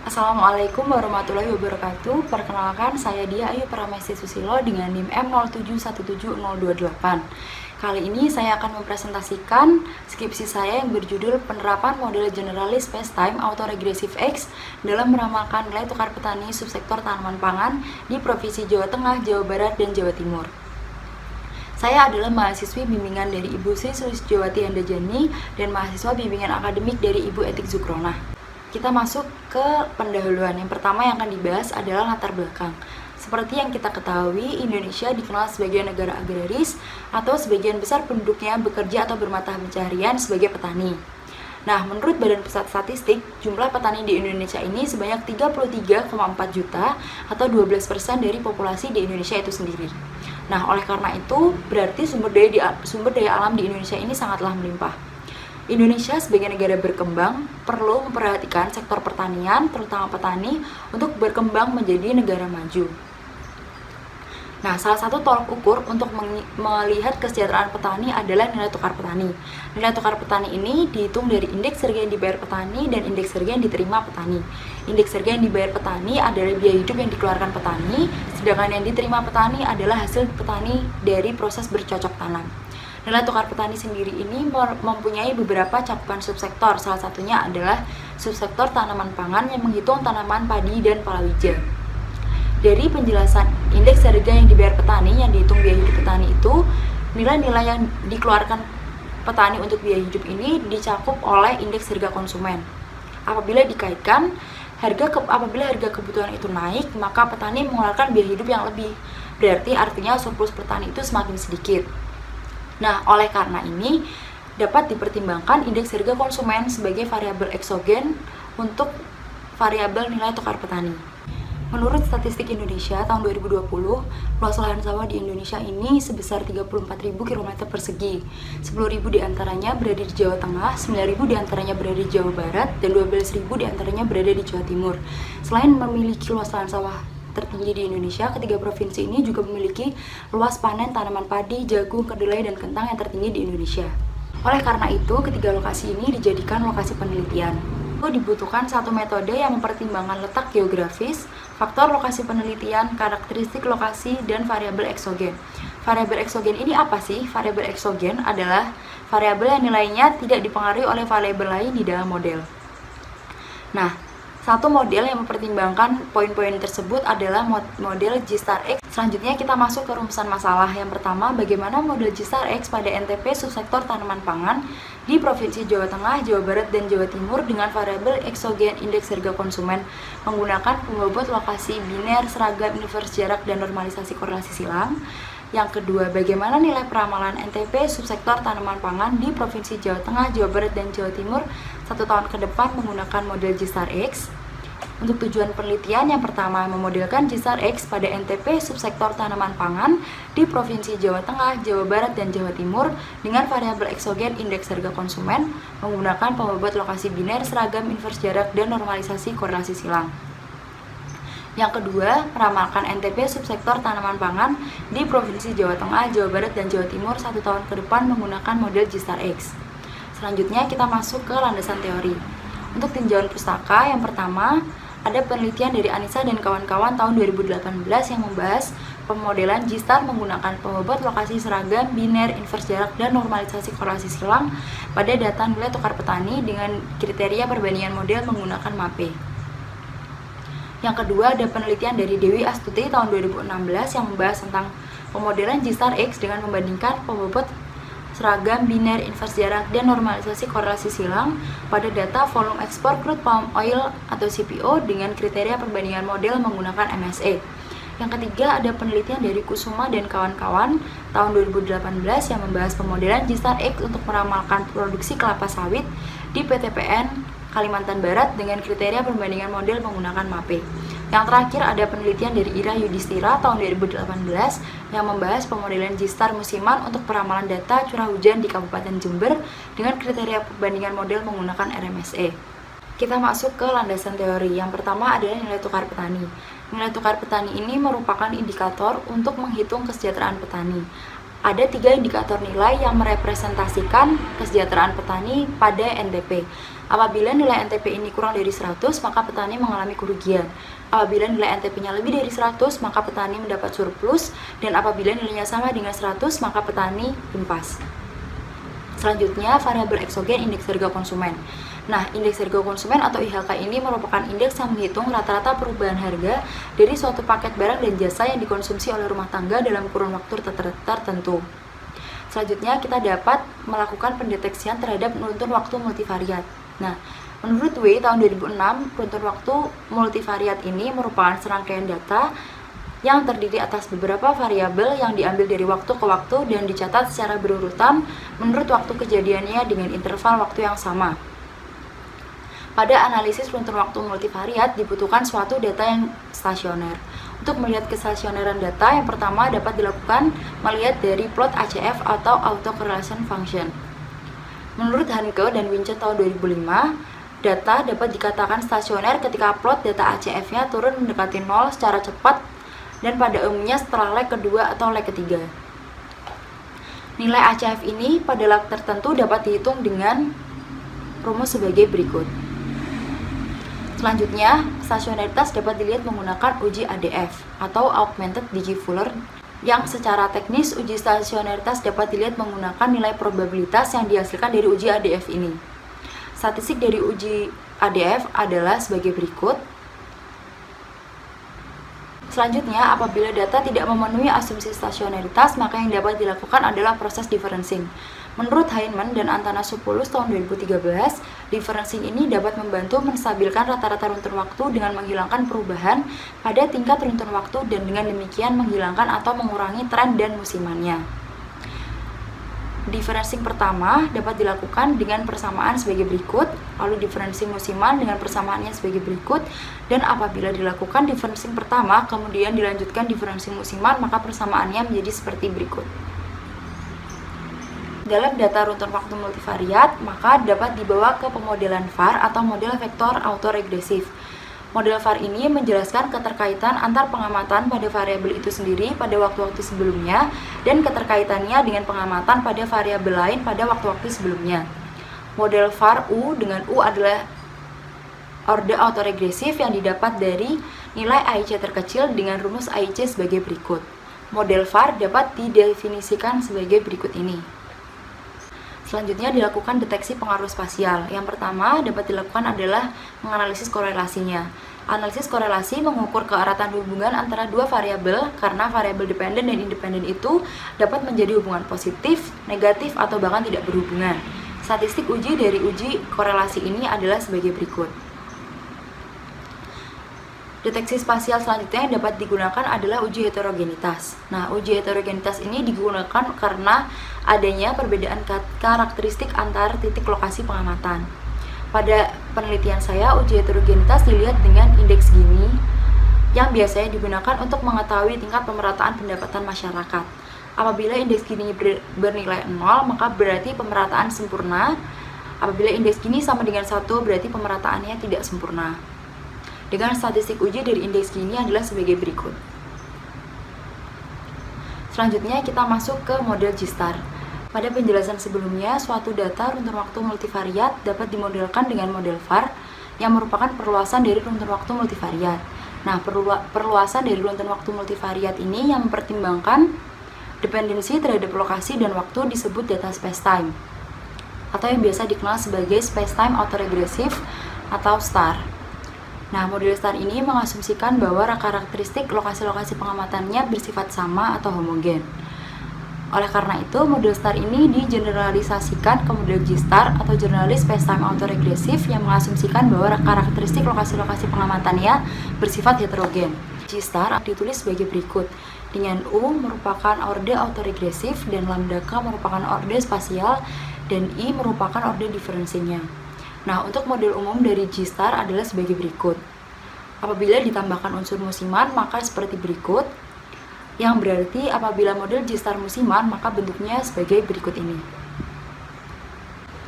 Assalamualaikum warahmatullahi wabarakatuh. Perkenalkan, saya Dia Ayu Pramesti Susilo dengan NIM M07170028. Kali ini saya akan mempresentasikan skripsi saya yang berjudul Penerapan Model Generalis Spacetime Autoregressive X dalam meramalkan nilai tukar petani subsektor tanaman pangan di Provinsi Jawa Tengah, Jawa Barat, dan Jawa Timur. Saya adalah mahasiswi bimbingan dari Ibu Sri Sulistiowati Handajani dan mahasiswa bimbingan akademik dari Ibu Etik Zukronah. Kita masuk ke pendahuluan. Yang pertama yang akan dibahas adalah latar belakang. Seperti yang kita ketahui, Indonesia dikenal sebagai negara agraris atau sebagian besar penduduknya bekerja atau bermata pencaharian sebagai petani. Nah, menurut Badan Pusat Statistik, jumlah petani di Indonesia ini sebanyak 33,4 juta atau 12% dari populasi di Indonesia itu sendiri. Nah, oleh karena itu, berarti sumber daya alam di Indonesia ini sangatlah melimpah. Indonesia sebagai negara berkembang perlu memperhatikan sektor pertanian, terutama petani, untuk berkembang menjadi negara maju. Nah, salah satu tolak ukur untuk melihat kesejahteraan petani adalah nilai tukar petani. Nilai tukar petani ini dihitung dari indeks harga yang dibayar petani dan indeks harga yang diterima petani. Indeks harga yang dibayar petani adalah biaya hidup yang dikeluarkan petani, sedangkan yang diterima petani adalah hasil petani dari proses bercocok tanam. Nilai tukar petani sendiri ini mempunyai beberapa cakupan subsektor, salah satunya adalah subsektor tanaman pangan yang menghitung tanaman padi dan palawija. Dari penjelasan indeks harga yang dibayar petani yang dihitung biaya hidup petani itu, nilai-nilai yang dikeluarkan petani untuk biaya hidup ini dicakup oleh indeks harga konsumen. Apabila dikaitkan, apabila harga kebutuhan itu naik, maka petani mengeluarkan biaya hidup yang lebih. Berarti artinya surplus petani itu semakin sedikit. Nah, oleh karena ini, dapat dipertimbangkan indeks harga konsumen sebagai variabel eksogen untuk variabel nilai tukar petani. Menurut statistik Indonesia tahun 2020, luas lahan sawah di Indonesia ini sebesar 34.000 km persegi. 10.000 diantaranya berada di Jawa Tengah, 9.000 diantaranya berada di Jawa Barat, dan 12.000 diantaranya berada di Jawa Timur. Selain memiliki luas lahan sawah tertinggi di Indonesia, ketiga provinsi ini juga memiliki luas panen tanaman padi, jagung, kedelai, dan kentang yang tertinggi di Indonesia. Oleh karena itu, ketiga lokasi ini dijadikan lokasi penelitian. Dibutuhkan satu metode yang mempertimbangkan letak geografis, faktor lokasi penelitian, karakteristik lokasi, dan variabel eksogen. Variabel eksogen ini apa sih? Variabel eksogen adalah variabel yang nilainya tidak dipengaruhi oleh variabel lain di dalam model. Nah, satu model yang mempertimbangkan poin-poin tersebut adalah model G*X. Selanjutnya kita masuk ke rumusan masalah. Yang pertama, bagaimana model G*X pada NTP subsektor tanaman pangan di Provinsi Jawa Tengah, Jawa Barat, dan Jawa Timur dengan variabel eksogen indeks harga konsumen menggunakan pembobot lokasi biner, seragam, inverse jarak, dan normalisasi korelasi silang. Yang kedua, bagaimana nilai peramalan NTP subsektor tanaman pangan di Provinsi Jawa Tengah, Jawa Barat, dan Jawa Timur 1 tahun ke depan menggunakan model G*X. Untuk tujuan penelitian, yang pertama, memodelkan G*X pada NTP subsektor tanaman pangan di Provinsi Jawa Tengah, Jawa Barat, dan Jawa Timur dengan variabel eksogen indeks harga konsumen menggunakan pembobot lokasi biner, seragam, inverse jarak, dan normalisasi korelasi silang. Yang kedua, meramalkan NTP subsektor tanaman pangan di Provinsi Jawa Tengah, Jawa Barat, dan Jawa Timur 1 tahun ke depan menggunakan model G*X. Selanjutnya kita masuk ke landasan teori. Untuk tinjauan pustaka, yang pertama, ada penelitian dari Anissa dan kawan-kawan tahun 2018 yang membahas pemodelan G* menggunakan pembobot lokasi seragam, biner, inverse jarak, dan normalisasi korelasi silang pada data nilai tukar petani dengan kriteria perbandingan model menggunakan MAPE. Yang kedua, ada penelitian dari Dewi Astuti tahun 2016 yang membahas tentang pemodelan G*X dengan membandingkan pembobot seragam, biner, inverse jarak, dan normalisasi korelasi silang pada data volume ekspor crude palm oil atau CPO dengan kriteria perbandingan model menggunakan MSE. Yang ketiga, ada penelitian dari Kusuma dan kawan-kawan tahun 2018 yang membahas pemodelan G*X untuk meramalkan produksi kelapa sawit di PTPN Kalimantan Barat dengan kriteria perbandingan model menggunakan MAPE. Yang terakhir, ada penelitian dari Ira Yudhistira tahun 2018 yang membahas pemodelan G* musiman untuk peramalan data curah hujan di Kabupaten Jember dengan kriteria perbandingan model menggunakan RMSE. Kita masuk ke landasan teori. Yang pertama adalah nilai tukar petani. Nilai tukar petani ini merupakan indikator untuk menghitung kesejahteraan petani. Ada 3 indikator nilai yang merepresentasikan kesejahteraan petani pada NTP. Apabila nilai NTP ini kurang dari 100, maka petani mengalami kerugian. Apabila nilai NTP-nya lebih dari 100, maka petani mendapat surplus, dan apabila nilainya sama dengan 100, maka petani impas. Selanjutnya, variabel eksogen indeks harga konsumen. Nah, indeks harga konsumen atau IHK ini merupakan indeks yang menghitung rata-rata perubahan harga dari suatu paket barang dan jasa yang dikonsumsi oleh rumah tangga dalam kurun waktu tertentu. Selanjutnya, kita dapat melakukan pendeteksian terhadap runtun waktu multivariat. Nah, menurut W tahun 2006, runtun waktu multivariat ini merupakan serangkaian data yang terdiri atas beberapa variabel yang diambil dari waktu ke waktu dan dicatat secara berurutan menurut waktu kejadiannya dengan interval waktu yang sama. Pada analisis runtun waktu multivariat dibutuhkan suatu data yang stasioner. Untuk melihat kestasioneran data, yang pertama dapat dilakukan melihat dari plot ACF atau autocorrelation function. Menurut Hanke dan Winchen tahun 2005, data dapat dikatakan stasioner ketika plot data ACF-nya turun mendekati 0 secara cepat dan pada umumnya setelah leg kedua atau leg ketiga. Nilai ACF ini pada leg tertentu dapat dihitung dengan rumus sebagai berikut. Selanjutnya, stasionaritas dapat dilihat menggunakan uji ADF atau Augmented Digifuller, yang secara teknis uji stasionaritas dapat dilihat menggunakan nilai probabilitas yang dihasilkan dari uji ADF ini. Statistik dari uji ADF adalah sebagai berikut. Selanjutnya, apabila data tidak memenuhi asumsi stasionaritas, maka yang dapat dilakukan adalah proses differencing. Menurut Heinemann dan Antanasopoulos tahun 2013, differencing ini dapat membantu menstabilkan rata-rata runtun waktu dengan menghilangkan perubahan pada tingkat runtun waktu dan dengan demikian menghilangkan atau mengurangi tren dan musimannya. Differencing pertama dapat dilakukan dengan persamaan sebagai berikut, lalu differencing musiman dengan persamaannya sebagai berikut, dan apabila dilakukan differencing pertama kemudian dilanjutkan differencing musiman, maka persamaannya menjadi seperti berikut. Dalam data runtun waktu multivariat, maka dapat dibawa ke pemodelan VAR atau model vektor autoregresif. Model VAR ini menjelaskan keterkaitan antar pengamatan pada variabel itu sendiri pada waktu-waktu sebelumnya dan keterkaitannya dengan pengamatan pada variabel lain pada waktu-waktu sebelumnya. Model VAR U dengan U adalah orde autoregresif yang didapat dari nilai AIC terkecil dengan rumus AIC sebagai berikut. Model VAR dapat didefinisikan sebagai berikut ini. Selanjutnya dilakukan deteksi pengaruh spasial. Yang pertama dapat dilakukan adalah menganalisis korelasinya. Analisis korelasi mengukur keeratan hubungan antara dua variabel karena variabel dependen dan independen itu dapat menjadi hubungan positif, negatif, atau bahkan tidak berhubungan. Statistik uji dari uji korelasi ini adalah sebagai berikut. Deteksi spasial selanjutnya yang dapat digunakan adalah uji heterogenitas. Nah, uji heterogenitas ini digunakan karena adanya perbedaan karakteristik antar titik lokasi pengamatan. Pada penelitian saya, uji heterogenitas dilihat dengan indeks Gini yang biasanya digunakan untuk mengetahui tingkat pemerataan pendapatan masyarakat. Apabila indeks Gini bernilai 0, maka berarti pemerataan sempurna. Apabila indeks Gini sama dengan 1, berarti pemerataannya tidak sempurna. Dengan statistik uji dari indeks Gini adalah sebagai berikut. Selanjutnya kita masuk ke model G-star. Pada penjelasan sebelumnya, suatu data runtun waktu multivariat dapat dimodelkan dengan model VAR yang merupakan perluasan dari runtun waktu multivariat. Nah, perluasan dari runtun waktu multivariat ini yang mempertimbangkan dependensi terhadap lokasi dan waktu disebut data spacetime atau yang biasa dikenal sebagai spacetime autoregressive atau STAR. Nah, model STAR ini mengasumsikan bahwa karakteristik lokasi-lokasi pengamatannya bersifat sama atau homogen. Oleh karena itu, model STAR ini digeneralisasikan ke model G-star atau Generalized Spacetime Autoregressive yang mengasumsikan bahwa karakteristik lokasi-lokasi pengamatannya bersifat heterogen. G-star ditulis sebagai berikut, dengan U merupakan orde autoregresif dan lambda K merupakan orde spasial dan I merupakan orde diferensinya. Nah, untuk model umum dari G-star adalah sebagai berikut. Apabila ditambahkan unsur musiman, maka seperti berikut, yang berarti apabila model G-star musiman, maka bentuknya sebagai berikut ini.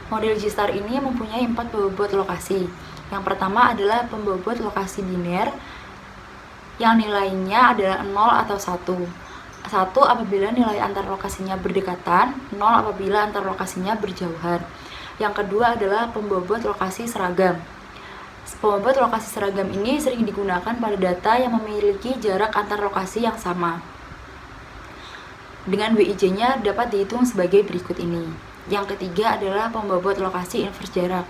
Model G-star ini mempunyai 4 pembobot lokasi. Yang pertama adalah pembobot lokasi biner, yang nilainya adalah 0 atau 1. 1 apabila nilai antar lokasinya berdekatan, 0 apabila antar lokasinya berjauhan. Yang kedua adalah pembobot lokasi seragam. Pembobot lokasi seragam ini sering digunakan pada data yang memiliki jarak antar lokasi yang sama. Dengan WIJ-nya dapat dihitung sebagai berikut ini. Yang ketiga adalah pembobot lokasi inverse jarak.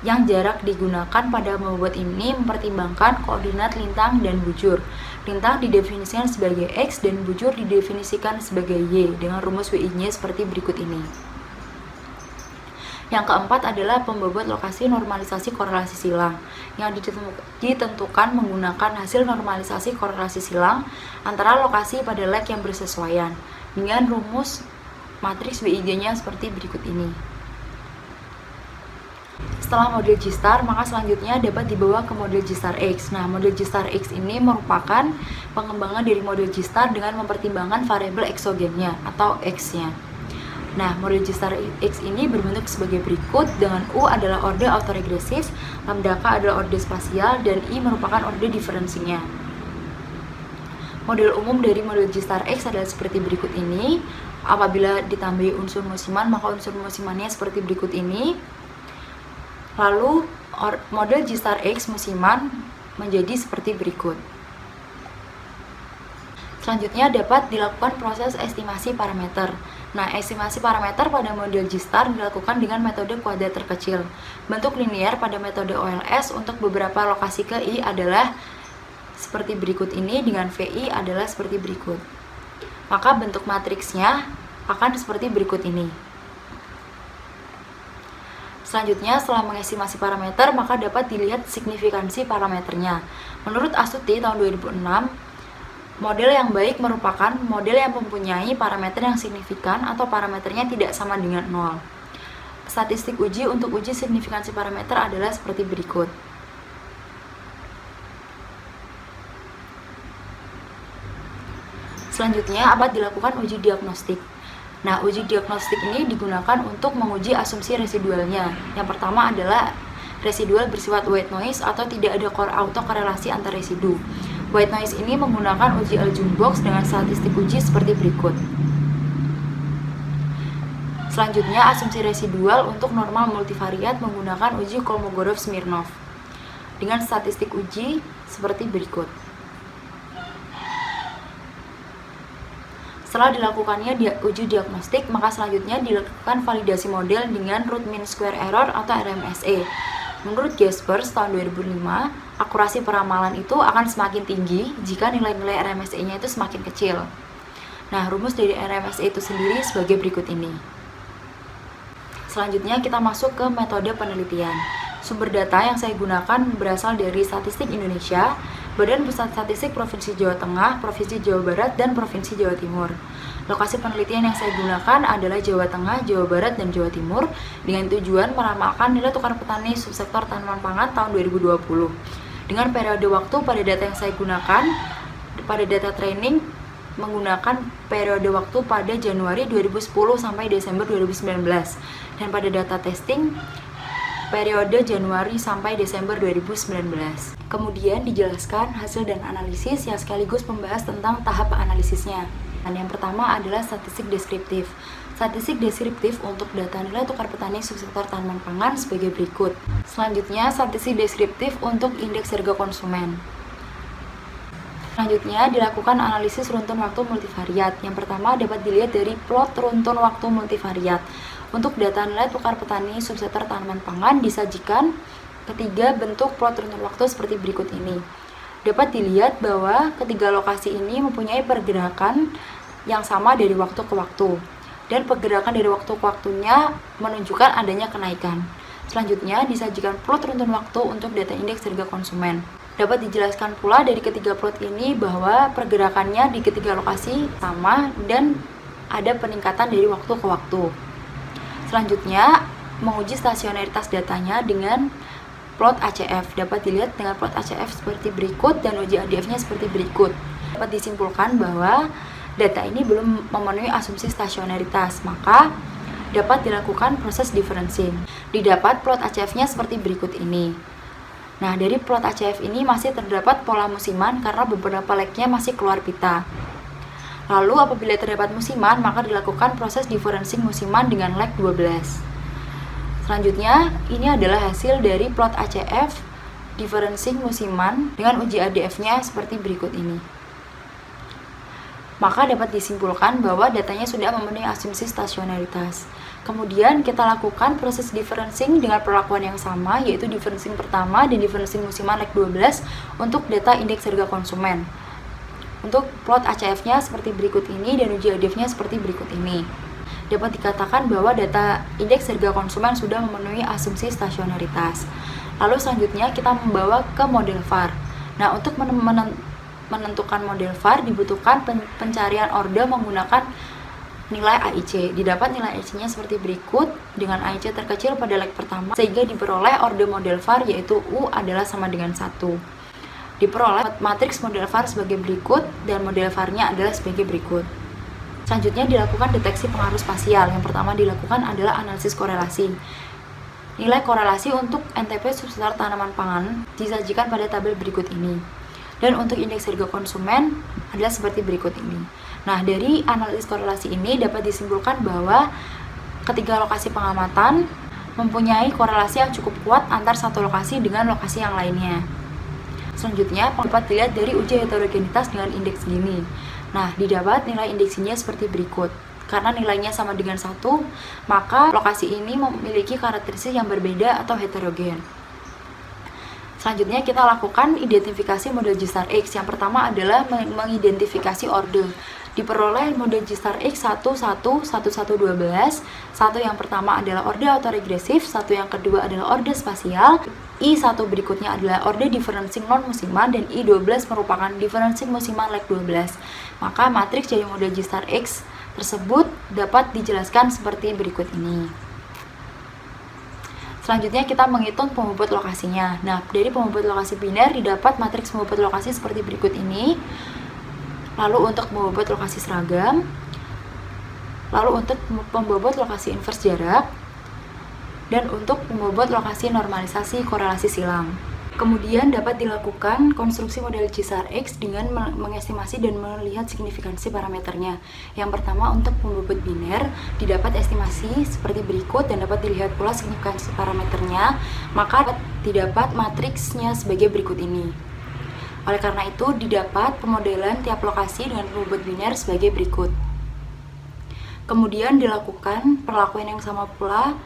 Yang jarak digunakan pada pembobot ini mempertimbangkan koordinat lintang dan bujur. Lintang didefinisikan sebagai X dan bujur didefinisikan sebagai Y dengan rumus WI-nya seperti berikut ini. Yang keempat adalah pembobot lokasi normalisasi korelasi silang yang ditentukan menggunakan hasil normalisasi korelasi silang antara lokasi pada leg yang bersesuaian dengan rumus matriks WIJ-nya seperti berikut ini. Setelah model G-star, maka selanjutnya dapat dibawa ke model G-star X. Nah, model G-star X ini merupakan pengembangan dari model G-star dengan mempertimbangkan variabel eksogennya atau X-nya. Nah, model G-star X ini berbentuk sebagai berikut, dengan U adalah orde autoregresif, lambda K adalah orde spasial, dan I merupakan orde diferensinya. Model umum dari model G-star X adalah seperti berikut ini. Apabila ditambahi unsur musiman, maka unsur musimannya seperti berikut ini. Lalu, model G-star X musiman menjadi seperti berikut. Selanjutnya dapat dilakukan proses estimasi parameter. Nah, estimasi parameter pada model G-star dilakukan dengan metode kuadrat terkecil. Bentuk linear pada metode OLS untuk beberapa lokasi ke I adalah seperti berikut ini, dengan VI adalah seperti berikut. Maka bentuk matriksnya akan seperti berikut ini. Selanjutnya, setelah mengestimasi parameter, maka dapat dilihat signifikansi parameternya. Menurut Astuti tahun 2006, model yang baik merupakan model yang mempunyai parameter yang signifikan atau parameternya tidak sama dengan 0. Statistik uji untuk uji signifikansi parameter adalah seperti berikut. Selanjutnya, dapat dilakukan uji diagnostik. Nah, uji diagnostik ini digunakan untuk menguji asumsi residualnya. Yang pertama adalah residual bersifat white noise atau tidak ada autokorelasi antar residu. White noise ini menggunakan uji Aljun-Box dengan statistik uji seperti berikut. Selanjutnya, asumsi residual untuk normal multivariat menggunakan uji Kolmogorov-Smirnov dengan statistik uji seperti berikut. Setelah dilakukannya uji diagnostik, maka selanjutnya dilakukan validasi model dengan root mean square error atau RMSE. Menurut Jaspers tahun 2005, akurasi peramalan itu akan semakin tinggi jika nilai-nilai RMSE-nya itu semakin kecil. Nah, rumus dari RMSE itu sendiri sebagai berikut ini. Selanjutnya kita masuk ke metode penelitian. Sumber data yang saya gunakan berasal dari Statistik Indonesia, Badan Pusat Statistik Provinsi Jawa Tengah, Provinsi Jawa Barat, dan Provinsi Jawa Timur. Lokasi penelitian yang saya gunakan adalah Jawa Tengah, Jawa Barat, dan Jawa Timur dengan tujuan meramalkan nilai tukar petani subsektor tanaman pangan tahun 2020. Dengan periode waktu pada data yang saya gunakan, pada data training menggunakan periode waktu pada Januari 2010 sampai Desember 2019, dan pada data testing periode Januari sampai Desember 2019. Kemudian dijelaskan hasil dan analisis yang sekaligus membahas tentang tahap analisisnya. Dan yang pertama adalah statistik deskriptif. Statistik deskriptif untuk data nilai tukar petani subsektor tanaman pangan sebagai berikut. Selanjutnya, statistik deskriptif untuk indeks harga konsumen. Selanjutnya, dilakukan analisis runtun waktu multivariat. Yang pertama dapat dilihat dari plot runtun waktu multivariat. Untuk data nilai tukar petani subsektor tanaman pangan disajikan ketiga bentuk plot runtun waktu seperti berikut ini. Dapat dilihat bahwa ketiga lokasi ini mempunyai pergerakan yang sama dari waktu ke waktu, dan pergerakan dari waktu ke waktunya menunjukkan adanya kenaikan. Selanjutnya disajikan plot runtun waktu untuk data indeks harga konsumen. Dapat dijelaskan pula dari ketiga plot ini bahwa pergerakannya di ketiga lokasi sama dan ada peningkatan dari waktu ke waktu. Selanjutnya, menguji stasionaritas datanya dengan plot ACF. Dapat dilihat dengan plot ACF seperti berikut dan uji ADF-nya seperti berikut. Dapat disimpulkan bahwa data ini belum memenuhi asumsi stasionaritas, maka dapat dilakukan proses differencing. Didapat plot ACF-nya seperti berikut ini. Nah, dari plot ACF ini masih terdapat pola musiman karena beberapa leg-nya masih keluar pita. Lalu apabila terdapat musiman, maka dilakukan proses differencing musiman dengan lag 12. Selanjutnya, ini adalah hasil dari plot ACF differencing musiman dengan uji ADF-nya seperti berikut ini. Maka dapat disimpulkan bahwa datanya sudah memenuhi asumsi stasionaritas. Kemudian kita lakukan proses differencing dengan perlakuan yang sama, yaitu differencing pertama dan differencing musiman lag 12 untuk data indeks harga konsumen. Untuk plot ACF-nya seperti berikut ini dan uji ADF-nya seperti berikut ini. Dapat dikatakan bahwa data indeks harga konsumen sudah memenuhi asumsi stasionaritas. Lalu selanjutnya kita membawa ke model VAR. Nah, untuk menentukan model VAR dibutuhkan pencarian order menggunakan nilai AIC. Didapat nilai AIC-nya seperti berikut dengan AIC terkecil pada leg pertama, sehingga diperoleh order model VAR yaitu U adalah sama dengan 1. Diperoleh matriks model VAR sebagai berikut dan model VAR-nya adalah sebagai berikut. Selanjutnya dilakukan deteksi pengaruh spasial. Yang pertama dilakukan adalah analisis korelasi. Nilai korelasi untuk NTP subsektor tanaman pangan disajikan pada tabel berikut ini. Dan untuk indeks harga konsumen adalah seperti berikut ini. Nah, dari analisis korelasi ini dapat disimpulkan bahwa ketiga lokasi pengamatan mempunyai korelasi yang cukup kuat antar satu lokasi dengan lokasi yang lainnya. Selanjutnya, dapat dilihat dari uji heterogenitas dengan indeks Gini. Nah, didapat nilai indeksinya seperti berikut. Karena nilainya sama dengan 1, maka lokasi ini memiliki karakteristik yang berbeda atau heterogen. Selanjutnya kita lakukan identifikasi model G** X. Yang pertama adalah mengidentifikasi order. Diperoleh model G** X 111112. Satu yang pertama adalah order autoregresif, satu yang kedua adalah order spasial. I1 berikutnya adalah order differencing non musiman dan I12 merupakan differencing musiman lag 12. Maka matriks dari model G** X tersebut dapat dijelaskan seperti berikut ini. Selanjutnya kita menghitung pembobot lokasinya. Nah, dari pembobot lokasi biner didapat matriks pembobot lokasi seperti berikut ini. Lalu untuk pembobot lokasi seragam, lalu untuk pembobot lokasi inverse jarak, dan untuk pembobot lokasi normalisasi korelasi silang. Kemudian dapat dilakukan konstruksi model G** X dengan mengestimasi dan melihat signifikansi parameternya. Yang pertama untuk pembobot biner didapat estimasi seperti berikut dan dapat dilihat pula signifikansi parameternya, maka didapat matriksnya sebagai berikut ini. Oleh karena itu didapat pemodelan tiap lokasi dengan pembobot biner sebagai berikut. Kemudian dilakukan perlakuan yang sama pula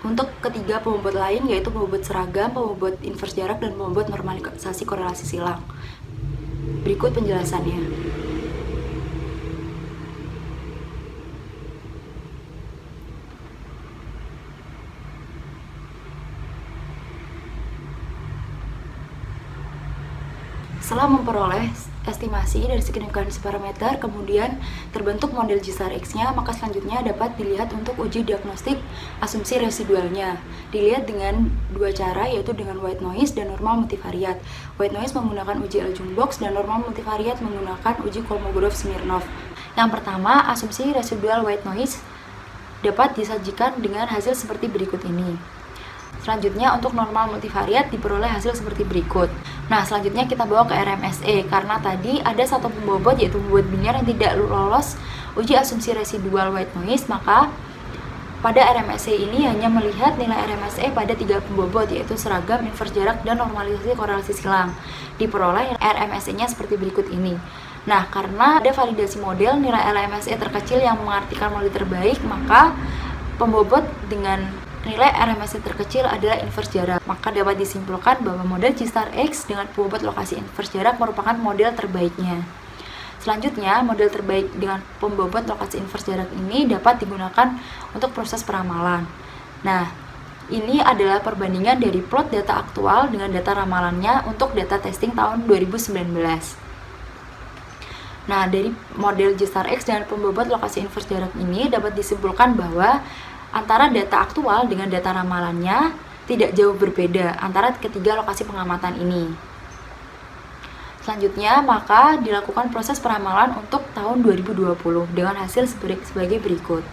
untuk ketiga pembobot lain, yaitu pembobot seragam, pembobot inverse jarak, dan pembobot normalisasi korelasi silang. Berikut penjelasannya. Setelah memperoleh estimasi dari signifikansi parameter, kemudian terbentuk model G** X-nya, maka selanjutnya dapat dilihat untuk uji diagnostik asumsi residualnya. Dilihat dengan dua cara, yaitu dengan white noise dan normal multivariat. White noise menggunakan uji L-June-Box dan normal multivariat menggunakan uji Kolmogorov-Smirnov. Yang pertama, asumsi residual white noise dapat disajikan dengan hasil seperti berikut ini. Selanjutnya untuk normal multivariat diperoleh hasil seperti berikut. Nah, selanjutnya kita bawa ke RMSE karena tadi ada satu pembobot yaitu pembobot biner yang tidak lolos uji asumsi residual white noise, maka pada RMSE ini hanya melihat nilai RMSE pada tiga pembobot yaitu seragam, inverse jarak, dan normalisasi korelasi silang. Diperoleh RMSE-nya seperti berikut ini. Nah, karena ada validasi model nilai RMSE terkecil yang mengartikan model terbaik, maka pembobot dengan nilai RMSE terkecil adalah inverse jarak. Maka dapat disimpulkan bahwa model G** X dengan pembobot lokasi inverse jarak merupakan model terbaiknya. Selanjutnya, model terbaik dengan pembobot lokasi inverse jarak ini dapat digunakan untuk proses peramalan. Nah, ini adalah perbandingan dari plot data aktual dengan data ramalannya untuk data testing tahun 2019. Nah, dari model G** X dengan pembobot lokasi inverse jarak ini dapat disimpulkan bahwa antara data aktual dengan data ramalannya tidak jauh berbeda antara ketiga lokasi pengamatan ini. Selanjutnya, maka dilakukan proses peramalan untuk tahun 2020 dengan hasil sebagai berikut.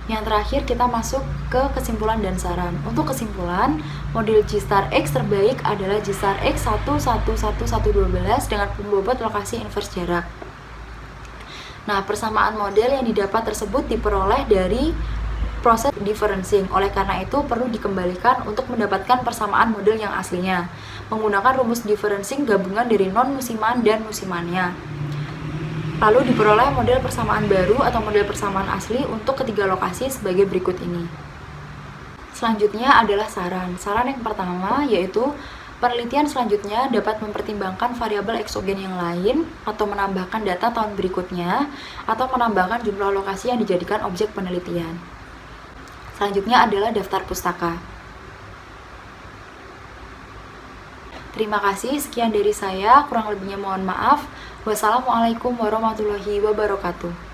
Yang terakhir kita masuk ke kesimpulan dan saran. Untuk kesimpulan, model G** X terbaik adalah G** X 111112 dengan pembobot lokasi inverse jarak. Nah, persamaan model yang didapat tersebut diperoleh dari proses differencing. Oleh karena itu, perlu dikembalikan untuk mendapatkan persamaan model yang aslinya, menggunakan rumus differencing gabungan dari non-musiman dan musimannya. Lalu diperoleh model persamaan baru atau model persamaan asli untuk ketiga lokasi sebagai berikut ini. Selanjutnya adalah saran. Saran yang pertama yaitu penelitian selanjutnya dapat mempertimbangkan variabel eksogen yang lain atau menambahkan data tahun berikutnya atau menambahkan jumlah lokasi yang dijadikan objek penelitian. Selanjutnya adalah daftar pustaka. Terima kasih, sekian dari saya, kurang lebihnya mohon maaf. Wassalamualaikum warahmatullahi wabarakatuh.